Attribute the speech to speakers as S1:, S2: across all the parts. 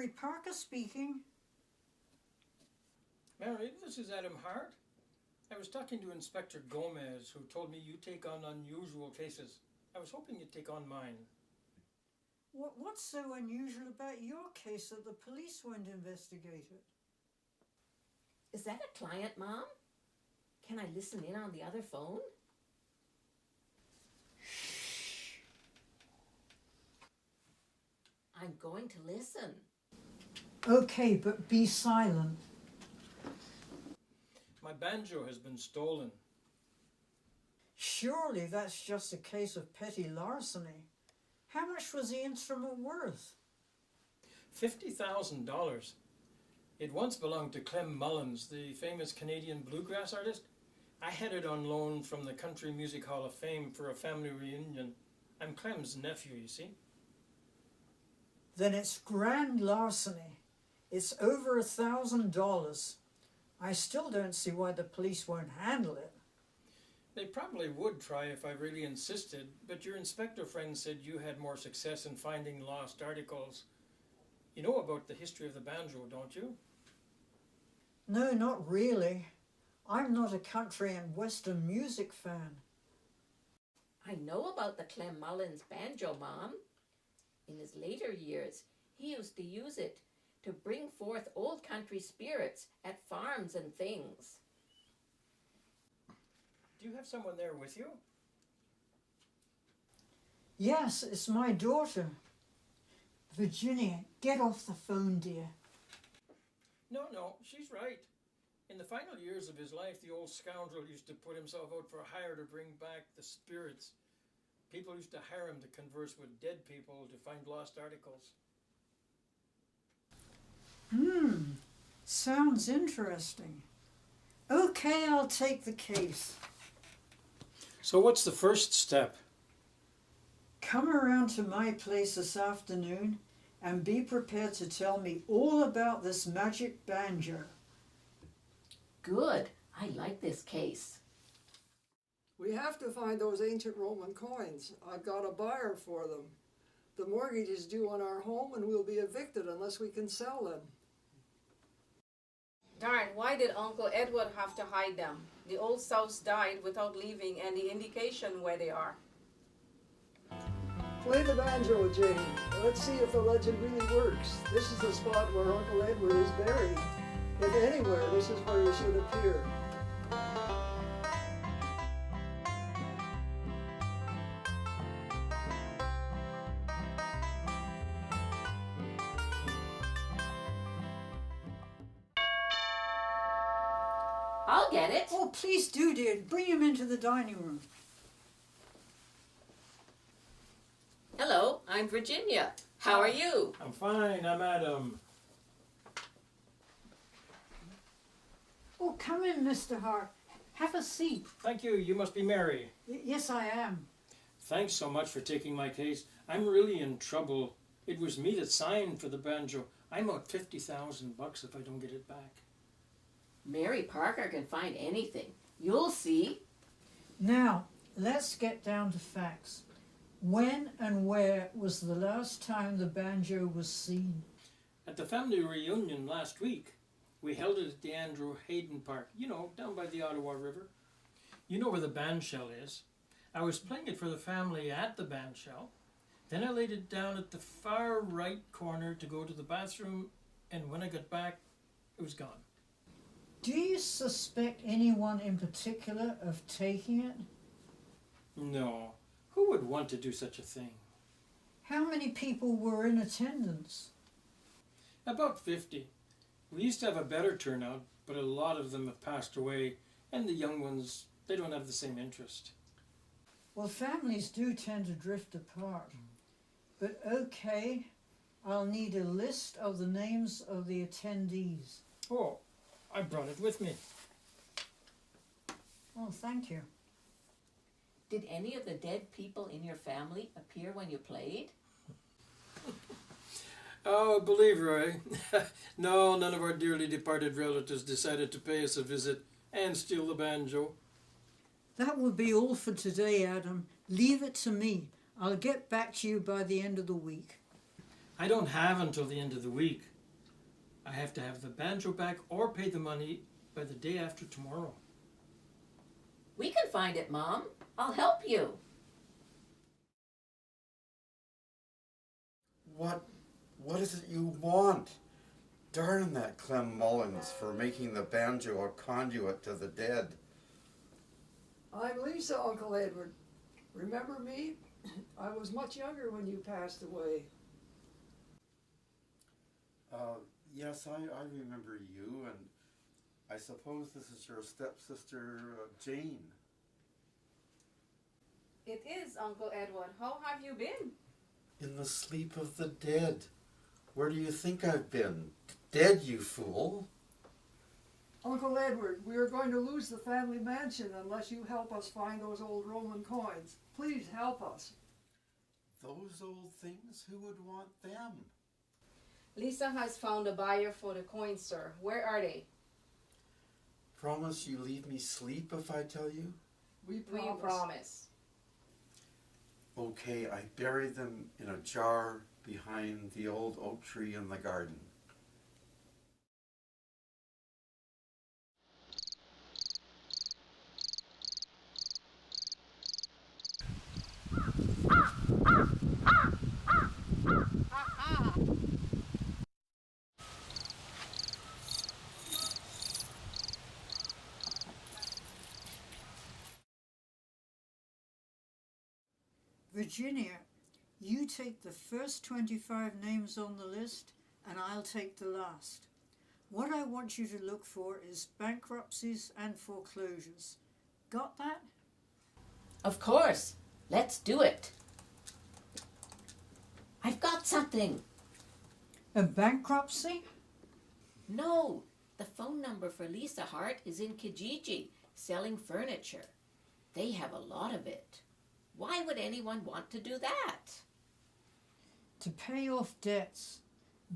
S1: Mary Parker speaking.
S2: Mary, this is Adam Hart. I was talking to Inspector Gomez, who told me you take on unusual cases. I was hoping you'd take on mine.
S1: What's so unusual about your case that the police won't investigate it?
S3: Is that a client, Mom? Can I listen in on the other phone? Shh. I'm going to listen.
S1: Okay, but be silent.
S2: My banjo has been stolen.
S1: Surely that's just a case of petty larceny. How much was the instrument worth?
S2: $50,000. It once belonged to Clem Mullins, the famous Canadian bluegrass artist. I had it on loan from the Country Music Hall of Fame for a family reunion. I'm Clem's nephew, you see.
S1: Then it's grand larceny. It's over $1,000. I still don't see why the police won't handle it.
S2: They probably would try if I really insisted, but your inspector friend said you had more success in finding lost articles. You know about the history of the banjo, don't you?
S1: No, not really. I'm not a country and western music fan.
S3: I know about the Clem Mullins banjo, Mom. In his later years, he used to use it to bring forth old country spirits at farms and things.
S2: Do you have someone there with you?
S1: Yes, it's my daughter. Virginia, get off the phone, dear.
S2: No, she's right. In the final years of his life, the old scoundrel used to put himself out for hire to bring back the spirits. People used to hire him to converse with dead people to find lost articles.
S1: Sounds interesting. Okay, I'll take the case.
S2: So what's the first step?
S1: Come around to my place this afternoon and be prepared to tell me all about this magic banjo.
S3: Good. I like this case.
S4: We have to find those ancient Roman coins. I've got a buyer for them. The mortgage is due on our home and we'll be evicted unless we can sell them.
S5: Darn, why did Uncle Edward have to hide them? The old souse died without leaving any indication where they are.
S4: Play the banjo, Jane. Let's see if the legend really works. This is the spot where Uncle Edward is buried. If anywhere, this is where he should appear.
S3: I'll get it.
S1: Oh, please do, dear. Bring him into the dining room.
S3: Hello, I'm Virginia. How are you?
S2: I'm fine, I'm Adam.
S1: Oh, come in, Mr. Hart. Have a seat.
S2: Thank you, you must be Mary.
S1: Yes, I am.
S2: Thanks so much for taking my case. I'm really in trouble. It was me that signed for the banjo. I'm out $50,000 if I don't get it back.
S3: Mary Parker can find anything. You'll see.
S1: Now, let's get down to facts. When and where was the last time the banjo was seen?
S2: At the family reunion last week. We held it at the Andrew Hayden Park, you know, down by the Ottawa River. You know where the bandshell is. I was playing it for the family at the bandshell. Then I laid it down at the far right corner to go to the bathroom, and when I got back, it was gone.
S1: Do you suspect anyone in particular of taking it?
S2: No. Who would want to do such a thing?
S1: How many people were in attendance?
S2: About 50. We used to have a better turnout, but a lot of them have passed away, and the young ones, they don't have the same interest.
S1: Well, families do tend to drift apart. But okay, I'll need a list of the names of the attendees.
S2: Oh, I brought it with me.
S1: Oh, thank you.
S3: Did any of the dead people in your family appear when you played?
S2: Oh, believe her, eh? No, none of our dearly departed relatives decided to pay us a visit and steal the banjo.
S1: That will be all for today, Adam. Leave it to me. I'll get back to you by the end of the week.
S2: I don't have until the end of the week. I have to have the banjo back or pay the money by the day after tomorrow.
S3: We can find it, Mom. I'll help you.
S6: What is it you want? Darn that Clem Mullins for making the banjo a conduit to the dead.
S4: I'm Lisa, Uncle Edward. Remember me? I was much younger when you passed away.
S6: Yes, I remember you, and I suppose this is your stepsister, Jane.
S5: It is, Uncle Edward. How have you been?
S6: In the sleep of the dead. Where do you think I've been? Dead, you fool.
S4: Uncle Edward, we are going to lose the family mansion unless you help us find those old Roman coins. Please help us.
S6: Those old things? Who would want them?
S5: Lisa has found a buyer for the coins, sir. Where are they?
S6: Promise you leave me sleep if I tell you?
S4: We
S5: We promise.
S6: Okay, I buried them in a jar behind the old oak tree in the garden.
S1: Virginia, you take the first 25 names on the list and I'll take the last. What I want you to look for is bankruptcies and foreclosures. Got that?
S3: Of course. Let's do it. I've got something.
S1: A bankruptcy?
S3: No, the phone number for Lisa Hart is in Kijiji, selling furniture. They have a lot of it. Why would anyone want to do that?
S1: To pay off debts.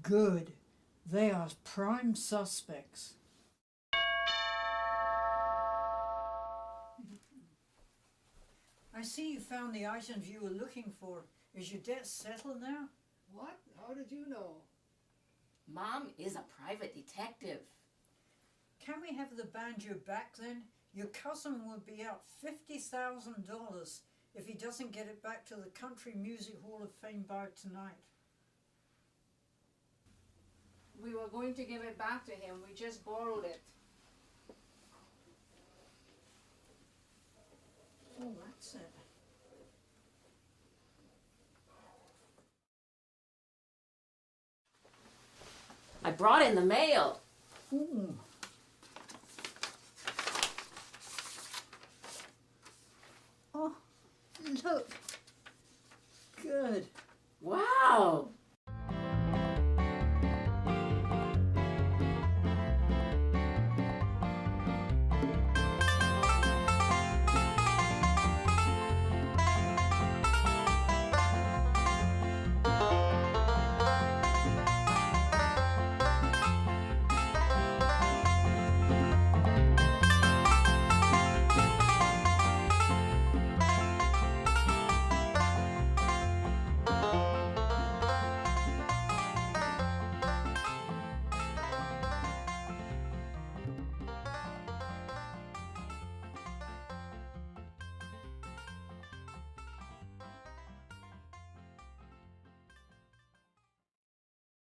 S1: Good. They are prime suspects. I see you found the items you were looking for. Is your debt settled now?
S4: What? How did you know?
S3: Mom is a private detective.
S1: Can we have the banjo back then? Your cousin will be out $50,000 if he doesn't get it back to the Country Music Hall of Fame by tonight.
S5: We were going to give it back to him. We just borrowed it.
S1: Oh, that's it.
S3: I brought in the mail.
S1: Ooh. Oh, look. Good.
S3: Wow.